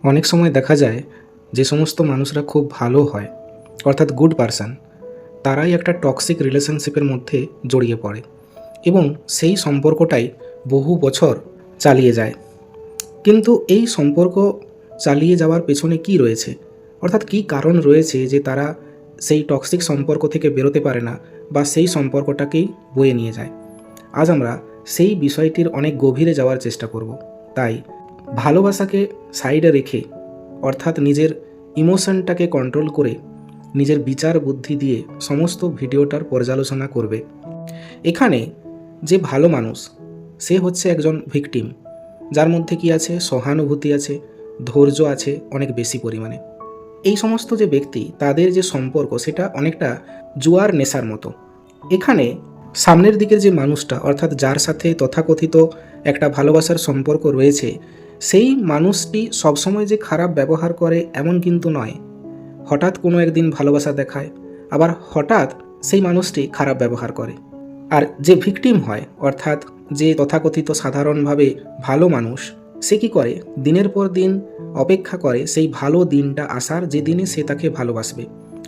অনেক সময় দেখা যায় যে সমস্ত মানুষরা খুব ভালো হয়, অর্থাৎ গুড পারসন, তারাই একটা টক্সিক রিলেশনশিপের মধ্যে জড়িয়ে পড়ে এবং সেই সম্পর্কটাই বহু বছর চালিয়ে যায়। কিন্তু এই সম্পর্ক চালিয়ে যাওয়ার পেছনে কি রয়েছে, অর্থাৎ কী কারণ রয়েছে যে তারা সেই টক্সিক সম্পর্ক থেকে বেরোতে পারে না বা সেই সম্পর্কটাকেই বয়ে নিয়ে যায়। আজ আমরা সেই বিষয়টির অনেক গভীরে যাওয়ার চেষ্টা করব। তাই ভালোবাসাকে সাইডে রেখে, অর্থাৎ নিজের ইমোশনটাকে কন্ট্রোল করে নিজের বিচার বুদ্ধি দিয়ে সমস্ত ভিডিওটার পর্যালোচনা করবে। এখানে যে ভালো মানুষ, সে হচ্ছে একজন ভিকটিম, যার মধ্যে কি আছে, সহানুভূতি আছে, ধৈর্য আছে অনেক বেশি পরিমাণে। এই সমস্ত যে ব্যক্তি, তাদের যে সম্পর্ক সেটা অনেকটা জুয়ার নেশার মতো। এখানে সামনের দিকের যে মানুষটা, অর্থাৎ যার সাথে তথাকথিত একটা ভালোবাসার সম্পর্ক রয়েছে, সেই মানুষটি সবসময় যে খারাপ ব্যবহার করে এমন কিন্তু নয়। হঠাৎ কোনো একদিন ভালোবাসা দেখায়, আবার হঠাৎ সেই মানুষটি খারাপ ব্যবহার করে। আর যে ভিকটিম হয়, অর্থাৎ যে তথাকথিত সাধারণভাবে ভালো মানুষ, সে কী করে, দিনের পর দিন অপেক্ষা করে সেই ভালো দিনটা আসার, যে দিনে সে তাকে ভালোবাসবে।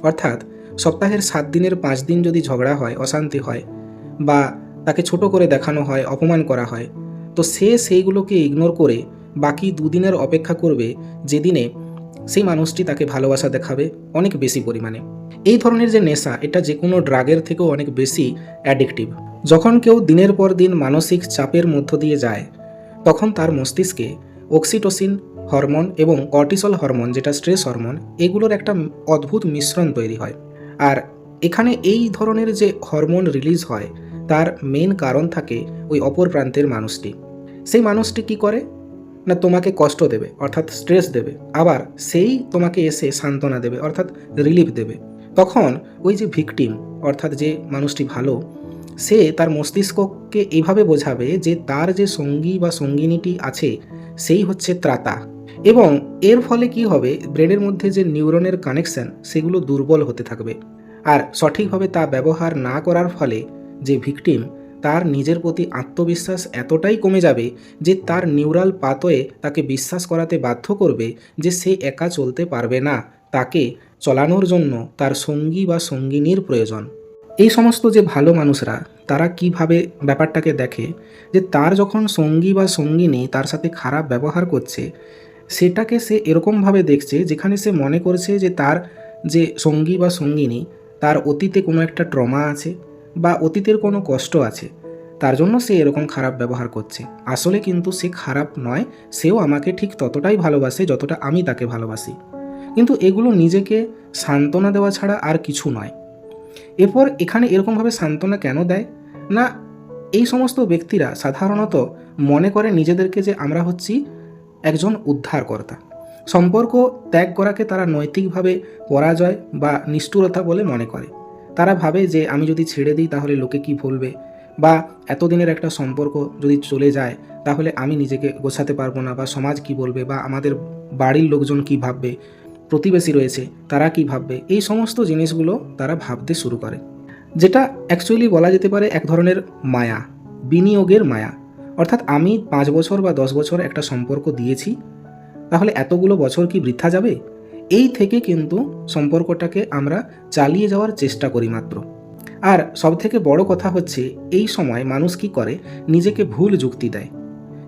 অর্থাৎ সপ্তাহের 7 দিনের 5 দিন যদি ঝগড়া হয়, অশান্তি হয় বা তাকে ছোট করে দেখানো হয়, অপমান করা হয়, তো সে সেইগুলোকে ইগনোর করে বাকি 2 দিনের অপেক্ষা করবে, যেদিনে সেই মানুষটি তাকে ভালোবাসা দেখাবে অনেক বেশি পরিমাণে। এই ধরনের যে নেশা, এটা যে কোনো ড্রাগের থেকেও অনেক বেশি অ্যাডিকটিভ। যখন কেউ দিনের পর দিন মানসিক চাপের মধ্য দিয়ে যায়, তখন তার মস্তিষ্কে অক্সিটোসিন হরমোন এবং কর্টিসল হরমোন, যেটা স্ট্রেস হরমোন, এগুলোর একটা অদ্ভুত মিশ্রণ তৈরি হয়। আর এখানে এই ধরনের যে হরমোন রিলিজ হয়, তার মেন কারণ থাকে ওই অপর প্রান্তের মানুষটি। সেই মানুষটি কি করে না, তোমাকে কষ্ট দেবে, অর্থাৎ স্ট্রেস দেবে, আবার সেই তোমাকে এসে সান্ত্বনা দেবে, অর্থাৎ রিলিফ দেবে। তখন ওই যে ভিকটিম, অর্থাৎ যে মানুষটি ভালো, সে তার মস্তিষ্ককে এইভাবে বোঝাবে যে তার যে সঙ্গী বা সঙ্গিনীটি আছে, সেই হচ্ছে ত্রাতা। এবং এর ফলে কি হবে, ব্রেনের মধ্যে যে নিউরনের কানেকশন, সেগুলো দুর্বল হতে থাকবে। আর সঠিকভাবে তা ব্যবহার না করার ফলে যে ভিকটিম, তার নিজের প্রতি আত্মবিশ্বাস এতটাই কমে যাবে যে তার নিউরাল পাথওয়ে তাকে বিশ্বাস করাতে বাধ্য করবে যে সে একা চলতে পারবে না, তাকে চলানোর জন্য তার সঙ্গী বা সঙ্গিনীর প্রয়োজন। এই সমস্ত যে ভালো মানুষরা, তারা কিভাবে ব্যাপারটাকে দেখে, যে তার যখন সঙ্গী বা সঙ্গিনী তার সাথে খারাপ ব্যবহার করছে, সেটাকে সে এরকমভাবে দেখছে যেখানে সে মনে করছে যে তার যে সঙ্গী বা সঙ্গিনী, তার অতীতে কোনো একটা ট্রমা আছে বা অতীতের কোনো কষ্ট আছে, তার জন্য সে এরকম খারাপ ব্যবহার করছে। আসলে কিন্তু সে খারাপ নয়, সেও আমাকে ঠিক ততটাই ভালোবাসে যতটা আমি তাকে ভালোবাসি। কিন্তু এগুলো নিজেকে সান্ত্বনা দেওয়া ছাড়া আর কিছু নয়। এরপর এখানে এরকমভাবে সান্ত্বনা কেন দেয় না, এই সমস্ত ব্যক্তিরা সাধারণত মনে করে নিজেদেরকে যে আমরা হচ্ছি একজন উদ্ধারকর্তা। সম্পর্ক ত্যাগ করাকে তারা নৈতিকভাবে পরাজয় বা নিষ্ঠুরতা বলে মনে করে। তারা ভাবে যে আমি যদি ছেড়ে দিই তাহলে লোকে কি বলবে, বা এতদিনের একটা সম্পর্ক যদি চলে যায় তাহলে আমি নিজেকে গোছাতে পারবো না, বা সমাজ কি বলবে, বা আমাদের বাড়ির লোকজন কি ভাববে, প্রতিবেশী রয়েছে তারা কি ভাববে, এই সমস্ত জিনিসগুলো তারা ভাবতে শুরু করে। যেটা অ্যাকচুয়ালি বলা যেতে পারে এক ধরনের মায়া, বিনিয়োগের মায়া। অর্থাৎ আমি 5 বছর বা 10 বছর একটা সম্পর্ক দিয়েছি, তাহলে এতগুলো বছর কি বৃথা যাবে, এই থেকে কিন্তু সম্পর্কটাকে আমরা চালিয়ে যাওয়ার চেষ্টা করি মাত্র। আর সবথেকে বড় কথা হচ্ছে, এই সময় মানুষ কি করে, নিজেকে ভুল যুক্তি দেয়।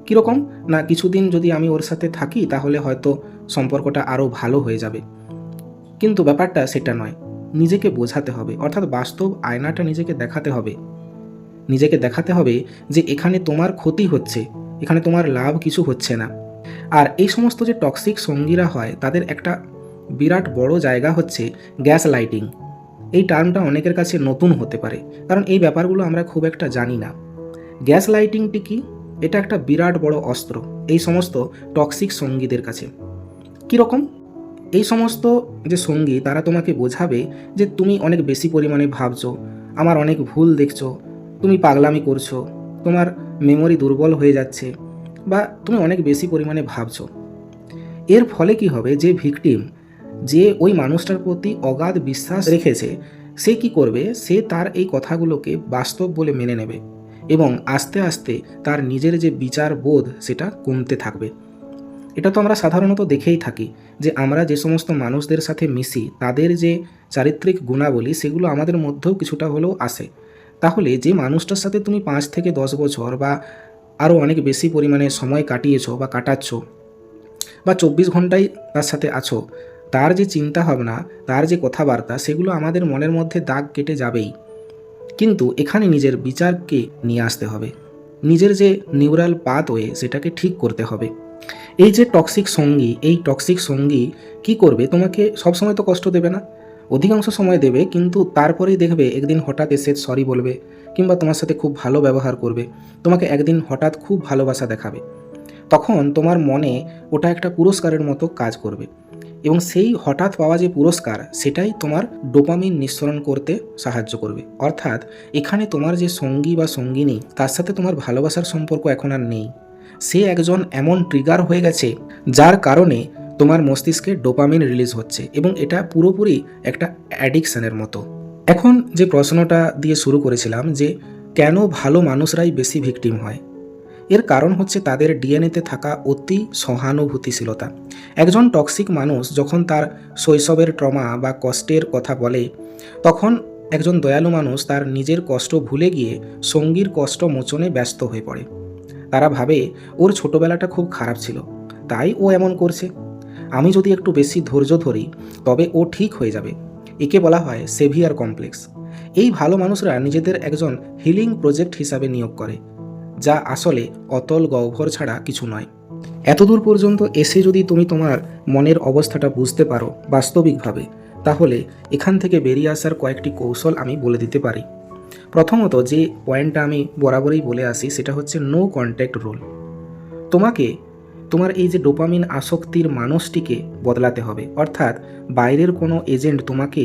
কীরকম না, কিছুদিন যদি আমি ওর সাথে থাকি তাহলে হয়তো সম্পর্কটা আরও ভালো হয়ে যাবে। কিন্তু ব্যাপারটা সেটা নয়। নিজেকে বোঝাতে হবে, অর্থাৎ বাস্তব আয়নাটা নিজেকে দেখাতে হবে। নিজেকে দেখাতে হবে যে এখানে তোমার ক্ষতি হচ্ছে, এখানে তোমার লাভ কিছু হচ্ছে না। আর এই সমস্ত যে টক্সিক সঙ্গীরা হয়, তাদের একটা বিরাট বড় জায়গা হচ্ছে গ্যাস লাইটিং। এই টার্মটা অনেকের কাছে নতুন হতে পারে, কারণ এই ব্যাপারগুলো আমরা খুব একটা জানি না। গ্যাস লাইটিংটি কি, এটা একটা বিরাট বড় অস্ত্র এই সমস্ত টক্সিক সঙ্গীদের কাছে। কীরকম, এই সমস্ত যে সঙ্গী, তারা তোমাকে বোঝাবে যে তুমি অনেক বেশি পরিমাণে ভাবছো, আমার অনেক ভুল দেখছো, তুমি পাগলামি করছো, তোমার মেমোরি দুর্বল হয়ে যাচ্ছে, বা তুমি অনেক বেশি পরিমাণে ভাবছো। এর ফলে কি হবে, যে ভিকটিম, যে ওই মানুষটার প্রতি অগাধ বিশ্বাস রেখেছে, সে কি করবে, সে তার এই কথাগুলোকে বাস্তব বলে মেনে নেবে এবং আস্তে আস্তে তার নিজের যে বিচার বোধ, সেটা কমতে থাকবে। এটা তো আমরা সাধারণত দেখেই থাকি যে আমরা যে সমস্ত মানুষদের সাথে মিশি তাদের যে চারিত্রিক গুণাবলী সেগুলো আমাদের মধ্যেও কিছুটা হলেও আসে। তাহলে যে মানুষটার সাথে তুমি 5 থেকে 10 বছর বা আরও অনেক বেশি পরিমাণে সময় কাটিয়েছো বা কাটাচ্ছ বা 24 ঘন্টাই তার সাথে আছো, তার যে চিন্তাভাবনা, তার যে কথাবার্তা সেগুলো আমাদের মনের মধ্যে দাগ কেটে যাবেই। কিন্তু এখানে নিজের বিচারকে নিয়ে আসতে হবে, নিজের যে নিউরাল পাথওয়ে সেটাকে ঠিক করতে হবে। এই যে টক্সিক সঙ্গী, এই টক্সিক সঙ্গী কি করবে, তোমাকে সবসময় তো কষ্ট দেবে না, অধিকাংশ সময় দেবে, কিন্তু তারপরেই দেখবে একদিন হঠাৎ এসে সরি বলবে কিংবা তোমার সাথে খুব ভালো ব্যবহার করবে, তোমাকে একদিন হঠাৎ খুব ভালোবাসা দেখাবে। তখন তোমার মনে ওটা একটা পুরস্কারের মতো কাজ করবে এবং সেই হঠাৎ পাওয়া যে পুরস্কার সেটাই তোমার ডোপামিন নিঃসরণ করতে সাহায্য করবে। অর্থাৎ এখানে তোমার যে সঙ্গী বা সঙ্গিনী, তার সাথে তোমার ভালোবাসার সম্পর্ক এখন আর নেই, সে একজন এমন ট্রিগার হয়ে গেছে যার কারণে তোমার মস্তিষ্কে ডোপামিন রিলিজ হচ্ছে এবং এটা পুরোপুরি একটা অ্যাডিকশানের মতো। এখন যে প্রশ্নটা দিয়ে শুরু করেছিলাম যে কেন ভালো মানুষরাই বেশি ভিকটিম হয়, এর কারণ হচ্ছে তাদের ডিএনএতে থাকা অতি সহানুভূতিশীলতা। একজন টক্সিক মানুষ যখন তার শৈশবের ট্রমা বা কষ্টের কথা বলে, তখন একজন দয়ালু মানুষ তার নিজের কষ্ট ভুলে গিয়ে সঙ্গীর কষ্ট মোচনে ব্যস্ত হয়ে পড়ে। তারা ভাবে ওর ছোটবেলাটা খুব খারাপ ছিল, তাই ও এমন করছে, আমি যদি একটু বেশি ধৈর্য ধরি তবে ও ঠিক হয়ে যাবে। একে বলা হয় সেভিয়ার কমপ্লেক্স। এই ভালো মানুষরা নিজেদের একজন হিলিং প্রজেক্ট হিসাবে নিয়োগ করে, যা আসলে অতল গহ্বর ছাড়া কিছু নয়। এতদূর পর্যন্ত এসে যদি তুমি তোমার মনের অবস্থাটা বুঝতে পারো বাস্তবিকভাবে, তাহলে এখান থেকে বেরিয়ে আসার কয়েকটি কৌশল আমি বলে দিতে পারি। প্রথমত যে পয়েন্টটা আমি বরাবরই বলে আসি সেটা হচ্ছে নো কন্ট্যাক্ট রুল। তোমাকে তোমার এই যে ডোপামিন আসক্তির মানুষটিকে বদলাতে হবে, অর্থাৎ বাইরের কোনো এজেন্ট তোমাকে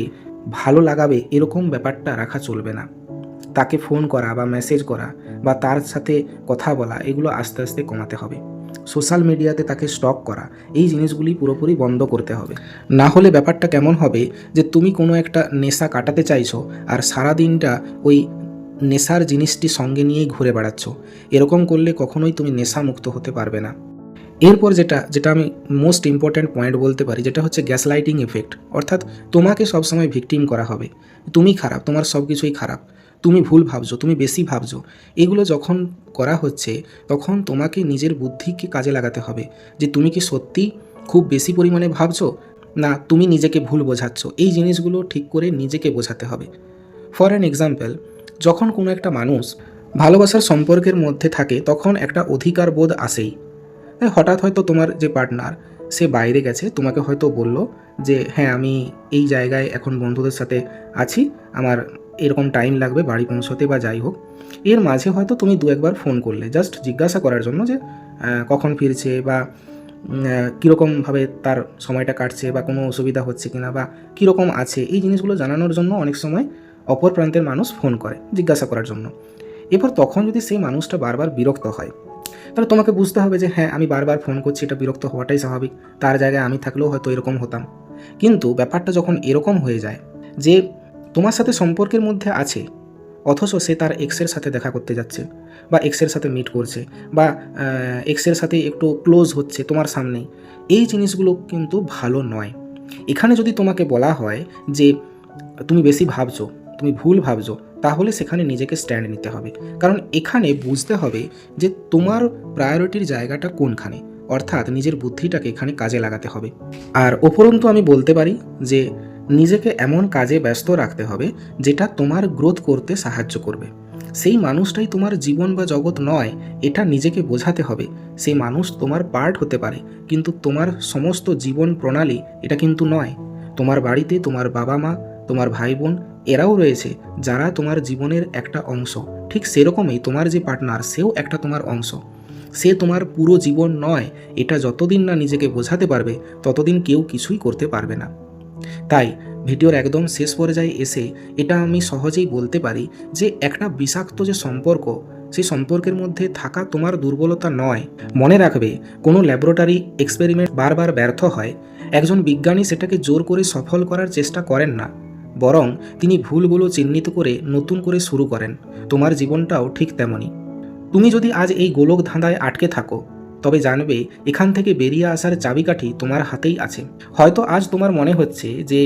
ভালো লাগাবে এরকম ব্যাপারটা রাখা চলবে না। তাকে ফোন করা বা মেসেজ করা বা তার সাথে কথা বলা এগুলো আস্তে আস্তে কমাতে হবে। সোশ্যাল মিডিয়াতে তাকে স্টক করা, এই জিনিসগুলি পুরোপুরি বন্ধ করতে হবে। না হলে ব্যাপারটা কেমন হবে যে তুমি কোনো একটা নেশা কাটাতে চাইছো আর সারা দিনটা ওই নেশার জিনিসটি সঙ্গে নিয়েই ঘুরে বেড়াচ্ছ। এরকম করলে কখনোই তুমি নেশামুক্ত হতে পারবে না। এরপর যেটা আমি মোস্ট ইম্পর্ট্যান্ট পয়েন্ট বলতে পারি, যেটা হচ্ছে গ্যাসলাইটিং এফেক্ট। অর্থাৎ তোমাকে সবসময় ভিকটিম করা হবে, তুমি খারাপ, তোমার সব কিছুই খারাপ, তুমি ভুল ভাবছো, তুমি বেশি ভাবছো। এগুলো যখন করা হচ্ছে তখন তোমাকে নিজের বুদ্ধিকে কাজে লাগাতে হবে যে তুমি কি সত্যি খুব বেশি পরিমাণে ভাবছো, না তুমি নিজেকে ভুল বোঝাচ্ছ। এই জিনিসগুলো ঠিক করে নিজেকে বোঝাতে হবে। ফর অ্যান এক্সাম্পল, যখন কোনো একটা মানুষ ভালোবাসার সম্পর্কের মধ্যে থাকে তখন একটা অধিকার বোধ আসেই। হঠাৎ হয়তো তোমার যে পার্টনার সে বাইরে গেছে, তোমাকে হয়তো বলল যে হ্যাঁ আমি এই জায়গায় এখন বন্ধুদের সাথে আছি, আমার এরকম টাইম লাগবে বাড়ি পৌঁছতে বা যাই হোক। এর মাঝে হয়তো তুমি দু একবার ফোন করলে জাস্ট জিজ্ঞাসা করার জন্য যে কখন ফিরছে বা কীরকমভাবে তার সময়টা কাটছে বা কোনো অসুবিধা হচ্ছে কিনা বা কীরকম আছে, এই জিনিসগুলো জানানোর জন্য অনেক সময় অপর প্রান্তের মানুষ ফোন করে জিজ্ঞাসা করার জন্য। এরপর তখন যদি সেই মানুষটা বারবার বিরক্ত হয়, তাহলে তোমাকে বুঝতে হবে যে হ্যাঁ আমি বারবার ফোন করছি, এটা বিরক্ত হওয়াটাই স্বাভাবিক, তার জায়গায় আমি থাকলেও হয়তো এরকম হতাম। কিন্তু ব্যাপারটা যখন এরকম হয়ে যায় যে তোমার সাথে সম্পর্কের মধ্যে আছে অথচ সে তার এক্সের সাথে দেখা করতে যাচ্ছে বা এক্সের সাথে মিট করছে বা এক্সের সাথে একটু ক্লোজ হচ্ছে তোমার সামনেই, এই জিনিসগুলো কিন্তু ভালো নয়। এখানে যদি তোমাকে বলা হয় যে তুমি বেশি ভাবছো, তুমি ভুল ভাবছো, তাহলে সেখানে নিজেকে স্ট্যান্ড নিতে হবে। কারণ এখানে বুঝতে হবে যে তোমার প্রায়োরিটির জায়গাটা কোনখানে, অর্থাৎ নিজের বুদ্ধিটাকে এখানে কাজে লাগাতে হবে। আর উপরন্তু আমি বলতে পারি যে নিজেকে এমন কাজে ব্যস্ত রাখতে হবে যেটা তোমার গ্রোথ করতে সাহায্য করবে। সেই মানুষটাই তোমার জীবন বা জগৎ নয়, এটা নিজেকে বোঝাতে হবে। সেই মানুষ তোমার পার্ট হতে পারে কিন্তু তোমার সমস্ত জীবন প্রণালী এটা কিন্তু নয়। তোমার বাড়িতে তোমার বাবা মা, তোমার ভাই বোন এরাও রয়েছে যারা তোমার জীবনের একটা অংশ। ঠিক সেরকমই তোমার যে পার্টনার সেও একটা তোমার অংশ, সে তোমার পুরো জীবন নয়। এটা যতদিন না নিজেকে বোঝাতে পারবে ততদিন কেউ কিছুই করতে পারবে না। তাই ভিডিওর একদম শেষ পর্যায়ে এসে এটা আমি সহজেই বলতে পারি যে একটা বিষাক্ত যে সম্পর্ক, সেই সম্পর্কের মধ্যে থাকা তোমার দুর্বলতা নয়। মনে রাখবে, কোনো ল্যাবরেটরি এক্সপেরিমেন্ট বারবার ব্যর্থ হয়, একজন বিজ্ঞানী সেটাকে জোর করে সফল করার চেষ্টা করেন না, বরং তিনি ভুলগুলো চিহ্নিত করে নতুন করে শুরু করেন। তোমার জীবনটাও ঠিক তেমনই। তুমি যদি আজ এই গোলক ধাঁধায় আটকে থাকো তবে জানবে এখান থেকে বেরিয়ে আসার চাবিকাঠি তোমার হাতেই আছে। হয়তো আজ তোমার মনে হচ্ছে যে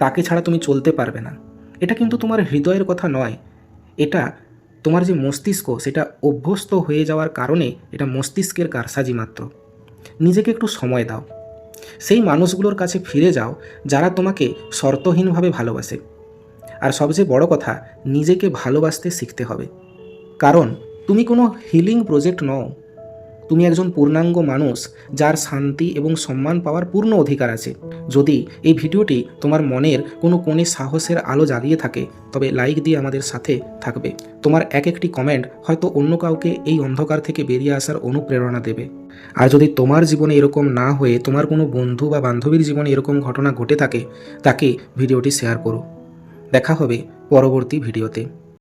তাকে ছাড়া তুমি চলতে পারবে না। এটা কিন্তু তোমার হৃদয়ের কথা নয়, এটা তোমার যে মস্তিষ্ক সেটা অভ্যস্ত হয়ে যাওয়ার কারণে এটা মস্তিষ্কের কারসাজি মাত্র। নিজেকে একটু সময় দাও, সেই মানুষগুলোর কাছে ফিরে যাও যারা তোমাকে শর্তহীনভাবে ভালোবাসে। আর সবচেয়ে বড় কথা, নিজেকে ভালোবাসতে শিখতে হবে, কারণ তুমি কোনো হিলিং প্রজেক্ট নও। তুমি একজন পূর্ণাঙ্গ মানুষ যার শান্তি এবং সম্মান পাওয়ার পূর্ণ অধিকার আছে। যদি এই ভিডিওটি তোমার মনের কোনো কোণে সাহসের আলো জ্বালিয়ে থাকে তবে লাইক দিয়ে আমাদের সাথে থাকবে। তোমার এক একটি কমেন্ট হয়তো অন্য কাউকে এই অন্ধকার থেকে বেরিয়ে আসার অনুপ্রেরণা দেবে। আর যদি তোমার জীবনে এরকম না হয়ে তোমার কোনো বন্ধু বা বান্ধবীর জীবনে এরকম ঘটনা ঘটে থাকে, তাকে ভিডিওটি শেয়ার করো। দেখা হবে পরবর্তী ভিডিওতে।